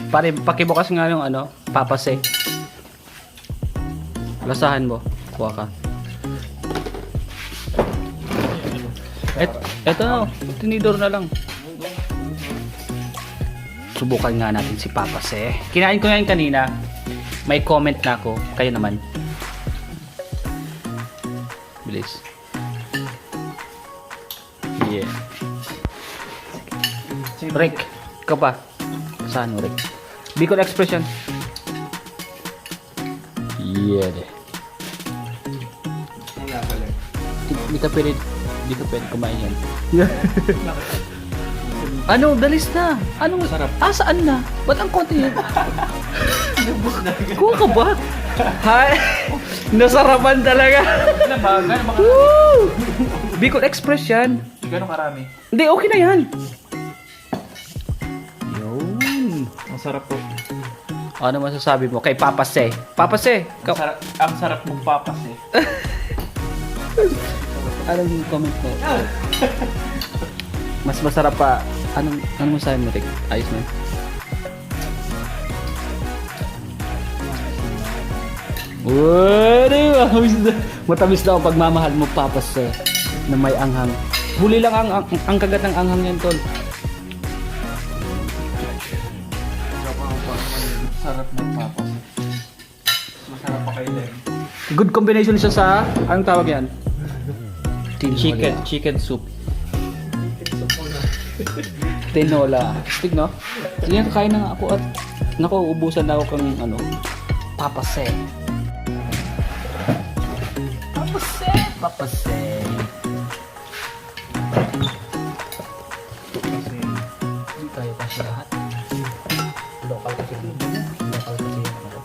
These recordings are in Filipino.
Pare, pakibukas nga yung ano, papase. Lasahan mo. Kuha ka. Eto, tinidor na lang. Subukan nga natin si papase. Kinain ko yan kanina. May comment na ako. Kayo naman. Bilis. Yeah. Rick, ikaw pa. Saan mo, Rick? Bicol Expression. Yeah. Di ka pwede kumain yan. Ano? Dalis na. Anong sarap? Saan na? Ba't ang konti yun? Kuha ka ba? Hay! Nasarapan talaga. Woo! Bicol Express yan. Gano'ng karami? Hindi, okay na yan. Yun. Ang sarap po. Ano masasabi mo kay Papase? Papase! Ang sarap mong papas eh. Anong comment mo? Mas masarap pa. Anong masasabi mo, Rick? Ayos na. Matamis daw ang pagmamahal mo, Papase, na may anghang. Huli lang ang kagat ng anghang yan, tol. Sarap ng papas eh. Masarap pa kayo din. Good combination siya sa, anong tawag yan? Chicken soup. Tinola. Stig, no? Sige, kakain na nga ako at naku, ubusan na ako kang ano, Papase. Papase. Hindi tayo kasi lahat. Local kasi dito. Local kasi yung ano.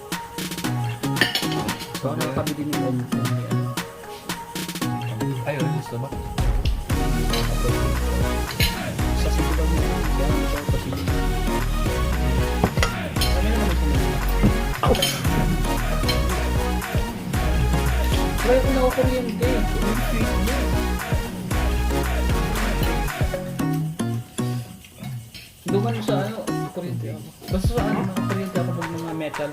So, ano kami din yung Ayun, gusto ba? sa sila mo yan ito kasi kami naman ito try ko na ako kuryente duman sa ano kuryente ako basta sa ano nakakuryente ako pag mga metal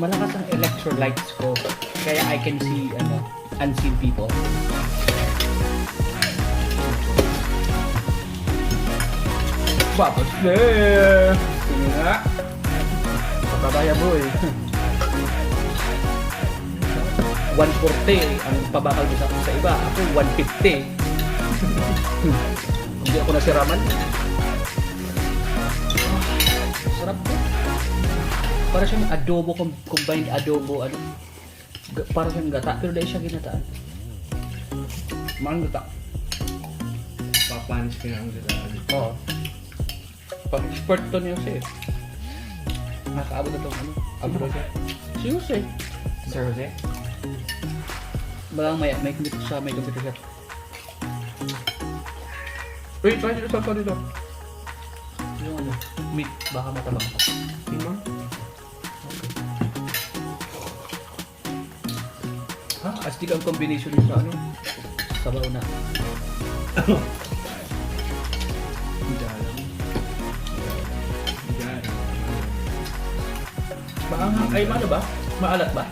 malakas ang electrolytes ko kaya I can see ano unseen people. Papos na! Sige nga! Pagkabaya boy! 140 ang pabakal mo sa iba. Ako 150. Hindi ako nasiraman. Sarap to. Para siyang adobo, combined adobo. Ano? Para siyang gata. Pero dahil siya ginataan. Mahal gata. Papanis ka na ang gata. Oo. Pag-expert to niya siya eh. Nakakaabot na itong ano. Abroad. Si Jose. Sir Jose? Balang may computer siya, may computer siya. Wait, try dito sa dito. Yung ano, meat, baka matabang ako. Tingnan. Ha? Astig ang combination niya sa ano? Sabaw na. Hindi alam. Hindi alam. Maanghang, ay ano ba? Maalat ba?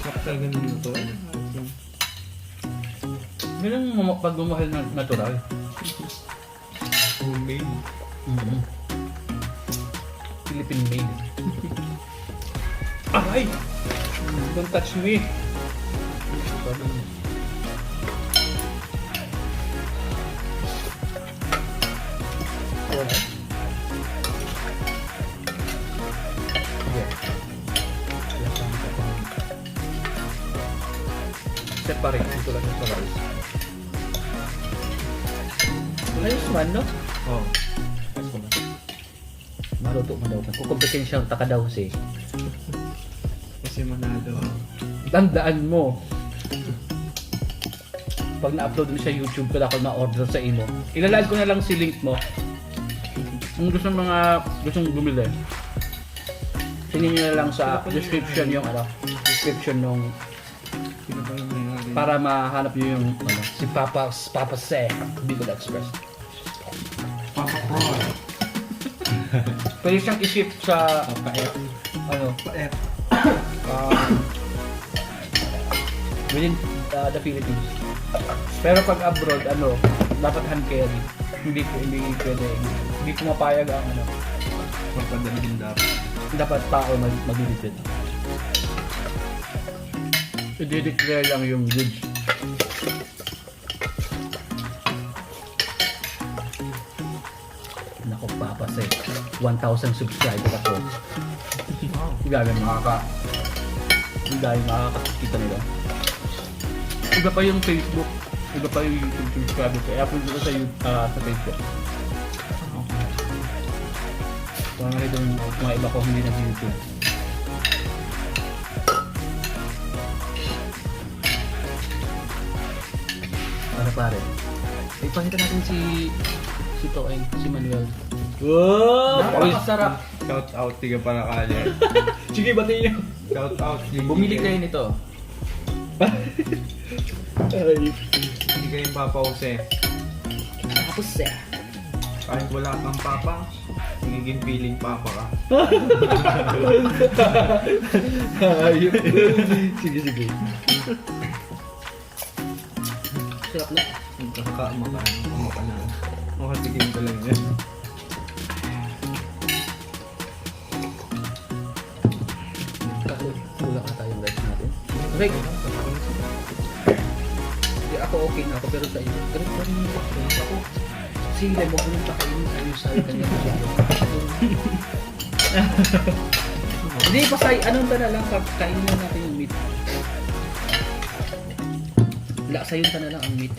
Kapag ganun ito. Yun ang pagmamahal na natural. Homemade. Philippine made. Aray! Don't touch me! Separate dito lang yung sa rice. Ayos man, no? Oo. Maluto mo daw. Kukumpitin siyang taka daw si. Kasi manado. Tandaan mo. Pag na-upload mo sa YouTube ko ako ma-order sa imo. Ilalive ko na lang si link mo. Kung gusto ng mga gustong bumili. Tingnan niyo na lang sa description yung ano, description nung Sino ba yung may-ari Para mahanap nyo yung si Papa Se, Bicol Express. Papa Paul. Pwede siyang isip sa Papa-F. uh, within the Philippines. Pero pag abroad, dapat hand carry. Hindi pwede. Hindi pumapayag ang Magpadalhin dapat. dapat tao mag-deliver. I-declare lang yung goods. Nako, papasay. 1,000 subscribers ako. Galing makakakita nila. Iba pa yung Facebook. Iba pa yung YouTube subscriber ko. I-upload ko sa Facebook. Kung nakita yung mga iba ko hindi nag-YouTube. Ano pare? Ipakita natin si Toeng, si Manuel. Wow! Napakasarap! Shout out, tiga para kali. Sige, batiin nyo. Shout out. Bumili kayo nito. Hindi kayo papause. Tapos Kahit wala kang papa, nagiging feeling papa ka. ayun. Sige. Sarap na. Kumaka na. Makatigim ka lang yan. Kaso, kulang na tayong rice natin. Okay. Hindi ako okay na ako, pero sa iyo. Ganun pa rin yung ako. Sila, mo ganun pa kayo sa'yo kanya ko siya. Hindi, pasay, anong ka na lang, kainin na natin yung meat. Sayon ka na lang ang meat.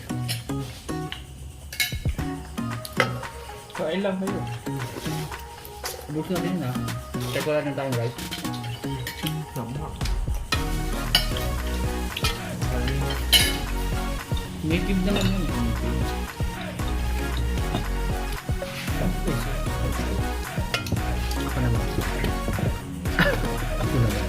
Kain lang kayo. Ubus natin yun ha. Check wala na tayong rice. Sama. Native naman yun. Ako naman. Ako naman.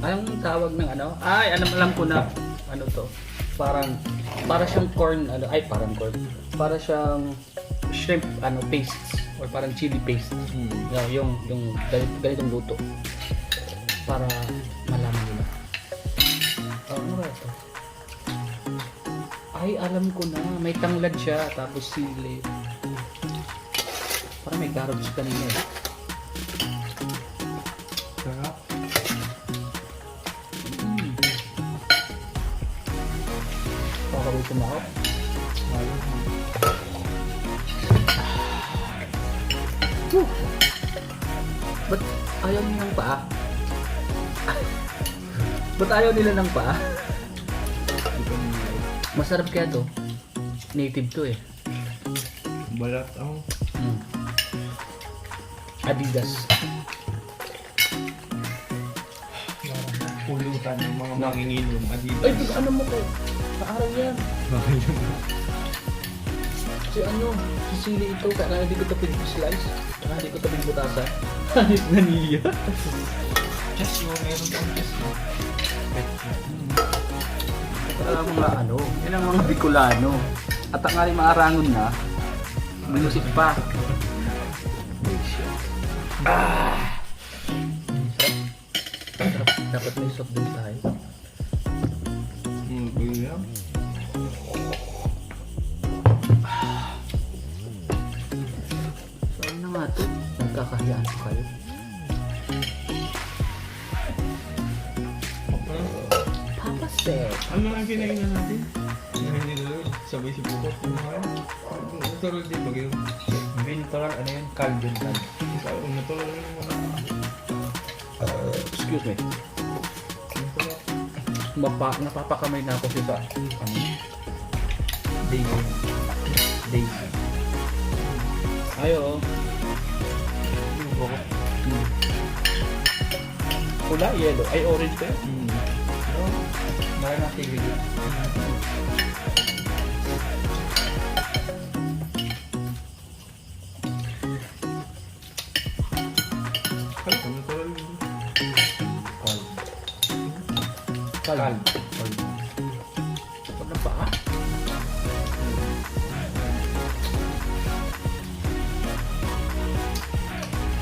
Anong tawag ng ano? Ay, alam ko na. Ano to? Para siyang corn, parang corn. Para siyang shrimp, pastes. Or parang chili paste. Yung ganitong luto. Para malaman nila. Ano ba ito? Ay, alam ko na. May tanglad siya, tapos sili. Parang may carrots kanina. Sarap. Pakaruto na ako. Ba't ayaw nila ng paa? Ba't ayaw nila ng paa? Masarap kaya to. Native to eh. Balat ako. Adidas. Pulutan ng mga manginginom. Adidas. Ay, ano mo ko? Paaraw yan. Si sili ito, kaya hindi ko ito pinag-slice. Kaya hindi ko ito pinag-butasan. Hanip na niya. Just yung meron pang just yung. Ito ang mga yan ang mga Bicolano. At ang aling mga rangon na, minusik pa. Sarap. Dapat may soft din tayo. Bigyan. So ano nga ito? Nagkakahiyaan ko kayo. Papa said. Ano ang kinainan natin? Hindi na lang. Sabay si Pupot. Natural din ba yun? Natural, ano yun? Calvin Tan. Natural lang yung mga. Excuse me. Napapakamay na ako sa Daisy. Ayo. Pula, yellow. Ay, orange ba yun? Marami ng tigil yun. Ay, natural yun. Kalb. Huwag na paa.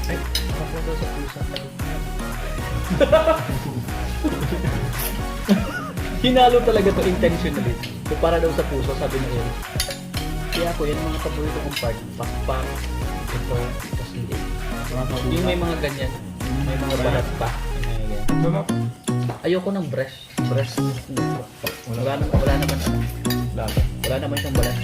Ay, papunta sa pusa. Hinalo talaga to intentionally. So, para daw sa puso, sabi ni Eric. Kaya ako, yan ang mga paborito kong part. Pakpak, ito, tapos hindi. Yung may mga ganyan. May mga balat pa. Yung mga ganyan. Sarap. Ayoko ng breast. Wala naman. Lalo. Wala naman siyang balat.